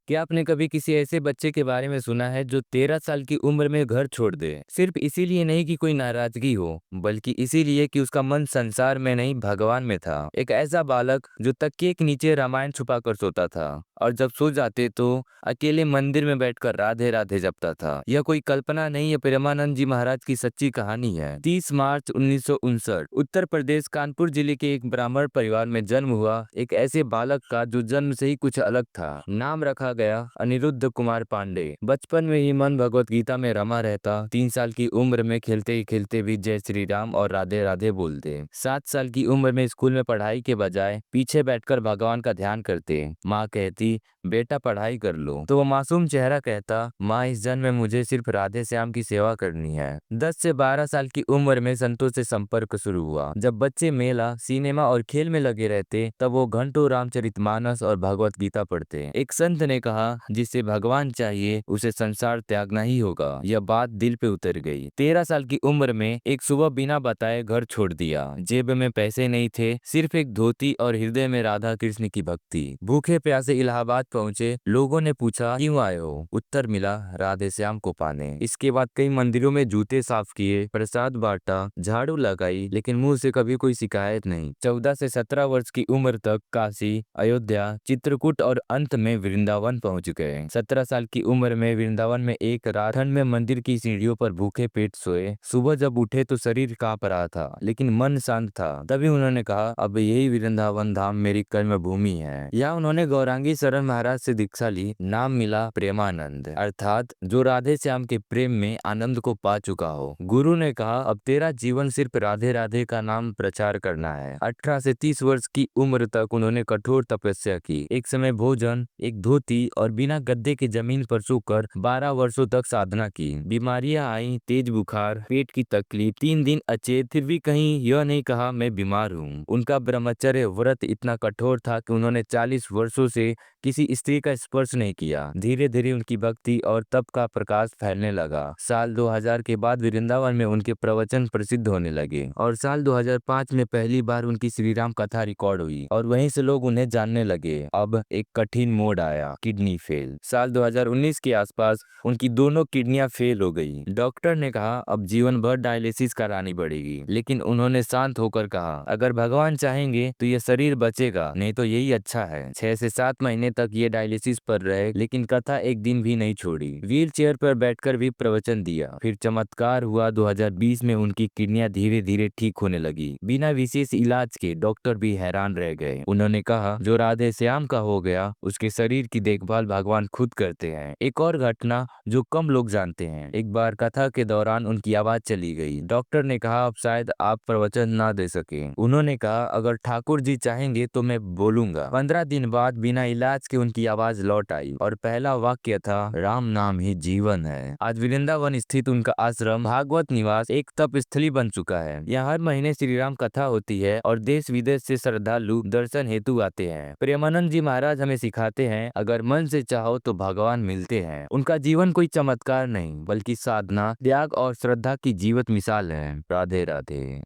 क्या आपने कभी किसी ऐसे बच्चे के बारे में सुना है जो 13 साल की उम्र में घर छोड़ दे? सिर्फ इसीलिए नहीं कि कोई नाराजगी हो, बल्कि इसीलिए कि उसका मन संसार में नहीं भगवान में था। एक ऐसा बालक जो तकिए के नीचे रामायण छुपा कर सोता था और जब सो जाते तो अकेले मंदिर में बैठकर राधे राधे जपता था। यह कोई कल्पना नहीं है, प्रेमानंद जी महाराज की सच्ची कहानी है। 30 मार्च 1959 उत्तर प्रदेश कानपुर जिले के एक ब्राह्मण परिवार में जन्म हुआ एक ऐसे बालक का जो जन्म से ही कुछ अलग था। नाम रखा गया अनिरुद्ध कुमार पांडे। बचपन में ही मन भगवत गीता में रमा रहता। 3 साल की उम्र में खेलते ही खेलते भी जय श्री राम और राधे राधे बोलते। 7 साल की उम्र में स्कूल में पढ़ाई के बजाय पीछे बैठकर भगवान का ध्यान करते। माँ कहती बेटा पढ़ाई कर लो, तो वो मासूम चेहरा कहता माँ इस जन्म में मुझे सिर्फ राधे श्याम की सेवा करनी है। 10 से 12 साल की उम्र में संतों से संपर्क शुरू हुआ। जब बच्चे मेला, सिनेमा और खेल में लगे रहते तब वो घंटों रामचरितमानस और भगवत गीता पढ़ते। एक संत ने कहा जिसे भगवान चाहिए उसे संसार त्यागना ही होगा। यह बात दिल पे उतर गई। 13 साल की उम्र में एक सुबह बिना बताए घर छोड़ दिया। जेब में पैसे नहीं थे, सिर्फ एक धोती और हृदय में राधा कृष्ण की भक्ति। भूखे प्यासे इलाहाबाद पहुंचे। लोगों ने पूछा क्यों आए हो? उत्तर मिला राधे श्याम को पाने। इसके बाद कई मंदिरों में जूते साफ किए, प्रसाद बांटा, झाड़ू लगाई, लेकिन मुंह से कभी कोई शिकायत नहीं। 14 से 17 वर्ष की उम्र तक काशी, अयोध्या, चित्रकूट और अंत में वृंदावन पहुंच गए। 17 साल की उम्र में वृंदावन में एक रात ठंड में मंदिर की सीढ़ियों पर भूखे पेट सोए। सुबह जब उठे तो शरीर कांप रहा था, लेकिन मन शांत था। तभी उन्होंने कहा अब यही वृंदावन धाम मेरी कर्म भूमि है। यहाँ उन्होंने गौरांगी शरण महाराज से दीक्षा ली। नाम मिला प्रेमानंद, अर्थात जो राधे श्याम के प्रेम में आनंद को पा चुका हो। गुरु ने कहा अब तेरा जीवन सिर्फ राधे राधे का नाम प्रचार करना है। 18 से 30 वर्ष की उम्र तक उन्होंने कठोर तपस्या की। एक समय भोजन, एक धोती और बिना गद्दे के जमीन पर सोकर 12 वर्षों तक साधना की। बीमारियां आई, तेज बुखार, पेट की तकलीफ, 3 दिन अचेत, फिर भी कहीं यह नहीं कहा मैं बीमार हूँ। उनका ब्रह्मचर्य व्रत इतना कठोर था कि उन्होंने 40 वर्षों से किसी स्त्री का स्पर्श नहीं किया। धीरे धीरे उनकी भक्ति और तप का प्रकाश फैलने लगा। साल 2000 के बाद वृंदावन में उनके प्रवचन प्रसिद्ध होने लगे और साल 2005 में पहली बार उनकी श्री राम कथा रिकॉर्ड हुई और वहीं से लोग उन्हें जानने लगे। अब एक कठिन मोड़ आया, किडनी फेल। साल 2019 के आसपास उनकी दोनों किडनियां फेल हो गई। डॉक्टर ने कहा अब जीवन भर डायलिसिस करानी पड़ेगी, लेकिन उन्होंने शांत होकर कहा अगर भगवान चाहेंगे तो ये शरीर बचेगा, नहीं तो यही अच्छा है। 6 से 7 महीने तक ये डायलिसिस पर रहे, लेकिन कथा एक दिन भी नहीं छोड़ी। व्हील चेयर पर बैठकर भी प्रवचन दिया। फिर चमत्कार हुआ। 2020 में उनकी किडनियां धीरे धीरे ठीक होने लगी। बिना विशेष इलाज के डॉक्टर भी हैरान रह गए। उन्होंने कहा जो राधे श्याम का हो गया उसके शरीर की देखभाल भगवान खुद करते हैं। एक और घटना जो कम लोग जानते हैं, एक बार कथा के दौरान उनकी आवाज चली गई। डॉक्टर ने कहा अब शायद आप प्रवचन ना दे सके। उन्होंने कहा अगर ठाकुर जी चाहेंगे तो मैं बोलूंगा। 15 दिन बाद बिना इलाज के उनकी आवाज लौट आई और पहला वाक्य था राम नाम ही जीवन है। आज वृंदावन स्थित उनका आश्रम भागवत निवास एक तप स्थली बन चुका है। यहाँ हर महीने श्री राम कथा होती है और देश विदेश से श्रद्धालु दर्शन हेतु आते हैं। प्रेमानंद जी महाराज हमें सिखाते हैं अगर मन से चाहो तो भगवान मिलते हैं। उनका जीवन कोई चमत्कार नहीं बल्कि साधना, त्याग और श्रद्धा की जीवत मिसाल है। राधे राधे।